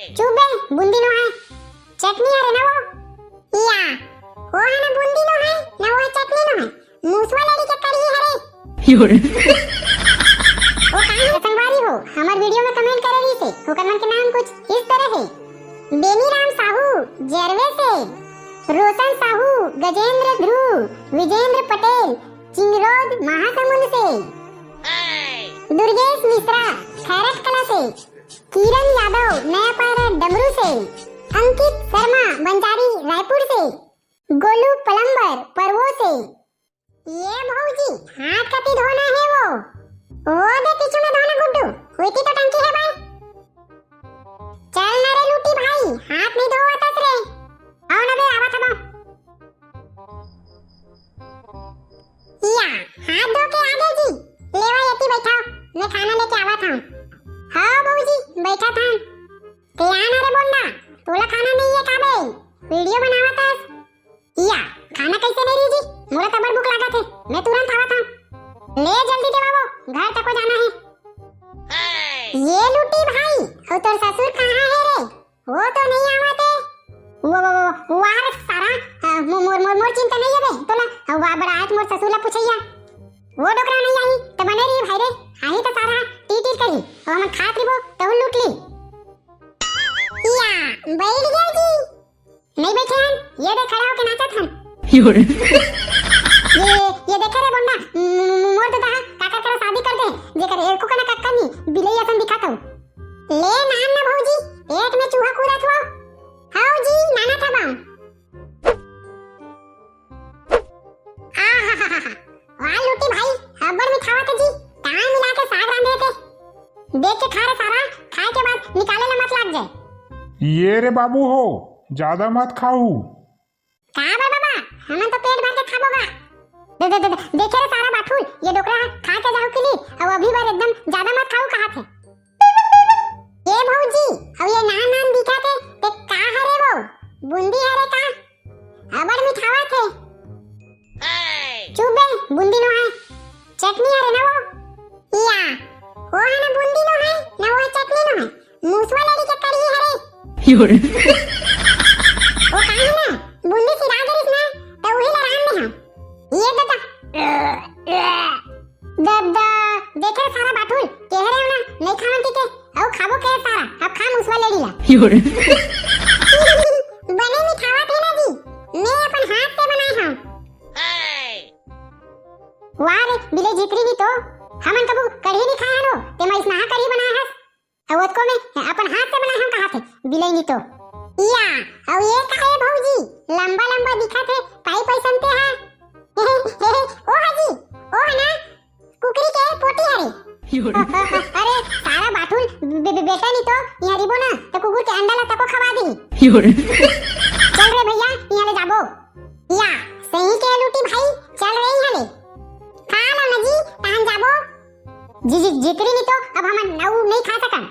चुबे Bundi no है चटनी अरे ना वो या वो है ना बुंदी नो है ना वो चटनी नो है मूसवा लड़ी के कड़ी हरे योर वो कहां संगवारी हो हमार वीडियो में कमेंट करे रही से होकर मन के नाम कुछ इस तरह है बेनीराम साहू जरवे से रोशन साहू गजेंद्र ध्रुव विजेंद्र पटेल चिंगरोद महासमुंद से दुर्गेश मिश्रा खैरत कला से किरण यादव नयापाड़ा डमरू से अंकित शर्मा बंजारी रायपुर से गोलू पलंबर परवो से ये भौजी हाथ कति धोना है वो दे पीछे में धोना गुड्डू होती तो टंकी है भाई चल ना रे लूटी भाई हाथ नहीं धोवा तस रे आओ ना बे आवा था या हाथ धो के आगे जी लेवा यति बैठा मैं खाना लेके आवा था हाँ भौजी बैठा था ते आना रे बोलना तोला खाना नहीं है काबे वीडियो बनावा था या खाना कैसे नहीं रही जी मोरा तबर भूख लगा थे मैं तुरंत आवा था ले जल्दी देवाओ घर तक को जाना है ये लूटी भाई और तोर ससुर कहां है रे वो तो नहीं आवते वो वार सारा मोर चिंता नहीं है बे तोला वा बड़ा आज मोर ससुर ला पूछैया वो डोकरा नहीं आई त बने रही भाई रे आई तो सारा टीटी करी और हम खात रिबो तो लूट ली या बैठ गया जी नहीं बैठे हैं ये देख खड़ा होके नाचत हन योर ये देखे रे बंदा मोर तो काका करा शादी कर दे जेकर एको कना काका नी बिलैया सन दिखाता हूं ले नान ना भौजी पेट में चूहा कूदत हुआ हाउ जी नाना था बा वाह लूटी भाई अब्बर में खावा था जी टाइम मिला के साग रांधे थे देख के खा रे सारा खाए के बाद निकाले ना मत लग जाए ये रे बाबू हो ज्यादा मत खाऊ का बा बाबा हम तो पेट भर के खाबोगा दे देखे रे सारा बाथुल ये डोकरा खा के जाओ के लिए अब अभी बार एकदम ज्यादा मत खाओ कहा थे ये भौजी अब ये नान नान दिखा थे ते का हरे वो बूंदी हरे का अबर मिठावा थे चुबे बूंदी नो है चटनी हरे ना वो या वो है ना बूंदी नो है ना वो चटनी नो है मूसवा लड़ी के कड़ी हरे योर वो कहां है ना बूंदी सिरा गरिस ना तो वही ला राम में हम ये दादा देखे सारा बाटुल केहरे ना नहीं खावन टिके औ खाबो के सारा अब खा मूसवा लड़ी ला योर बने मिठावा थे ना जी मैं अपन हाथ से बनाए हूं वाह रे बिले जितरी भी तो हमन कबू कढ़ी नहीं खाया नो ते मैं इसना कढ़ी बनाया है अवत को मैं अपन हाथ से बनाया हूं कहा थे बिले नहीं तो या और ये का है भौजी लंबा लंबा दिखा थे पाई पैसन ते है ओ हाजी ओ है ना कुकरी के पोटी हरे योर अरे सारा बाटुल बेटा नहीं तो यहाँ रिबो ना तो कुकुर के अंडा ला तको खवा दी योर चल रे भैया यहाँ ले जाबो या सही के लूटी भाई चल रही है ले खा लो ना जी तान जाबो जी जितरी नहीं तो अब हम नऊ नहीं खा सकन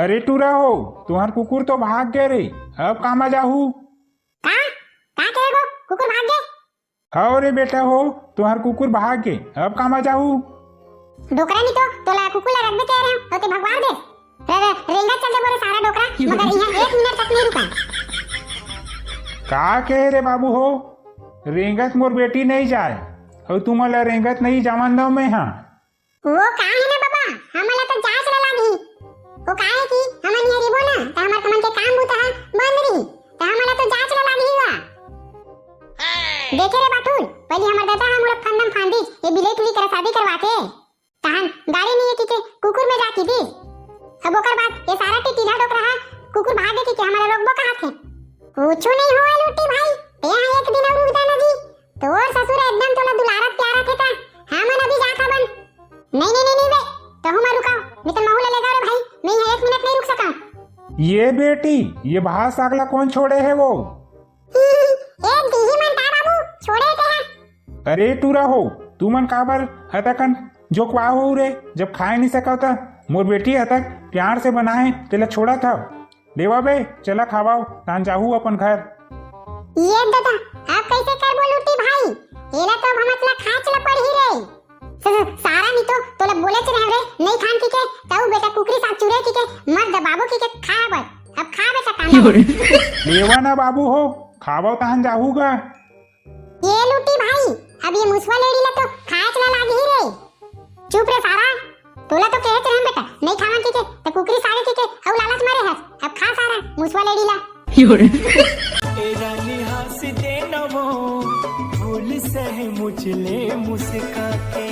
अरे टूरा हो तुम्हार कुकुर तो भाग गए रे अब कामा जाहू का करेगो कुकुर भाग गए हाँ रे बेटा हो तुम्हार कुकुर भाग गए अब कामा जाहू डोकरा नहीं तो तोला कुकुर ला रख दे कह रहे हो तो भगवान दे रेंगा चल दे बोले सारा डोकरा मगर यहाँ 1 मिनट तक नहीं रुका का कहे रे बाबू हो रेंगत मोर बेटी नहीं जाए और तुम्हारा रेंगत नहीं जावन दो मैं हाँ वो का है ना बाबा हमला तो जांच ला लागी वो का है कि हमन ये रिबो ना त हमर कमन के काम बुता बंद रही त हमला तो जांच ला लागी हुआ देखे रे बाटुल पहले हमर दादा हमरा फंदम फांदी ये बिले तुली कर शादी करवाते तहन गाड़ी नहीं है कि कुकुर में जाती थी अब ओकर बाद ये सारा टीला डोक रहा कुकुर भागे कि हमारा लोग बो कहा थे कुछ नहीं हुआ लूटी भाई ते यहाँ एक दिन और रुक जाना जी तोर ससुर एकदम तोला दुलारत प्यारा थे ता हमन अभी जा खबन नहीं बे तो हम रुकाओ नहीं तो महू ले लेगा रे भाई मैं यहाँ 1 मिनट नहीं रुक सका ये बेटी ये भास सागला कौन छोड़े है वो एक दीही मन ता बाबू छोड़े थे अरे टूरा हो तू मन काबर हतकन जो क्वा हो रे जब खाए नहीं सका था मोर बेटी हतक प्यार से बनाए तेला छोड़ा था लेवा बे चला खावाओ तान जाहू अपन घर ये दादा आप कैसे कर बोलूटी भाई एला तो हमतला खाच ला पड़ ही रे सारा नहीं तो तोला बोले च रहे रे नहीं खान की के ताऊ बेटा कुकरी साथ चुरे की के मर दबाबो की के खा बर अब लेवा ना बाबू हो, खावा तहान जाहू का? ये लुटी भाई, अब ये मुसवा लेडीला तो खायच ना लागी रे. चुप रे सारा, तुला तो कहत रहे बेटा नहीं खावा ठीक है, तो कुकरी सारे ठीक है, अब लालच मारे है, अब खा सारा मुसवा लेडीला. ए रानी हंस दे नवो, फूल से मुझले मुस्काते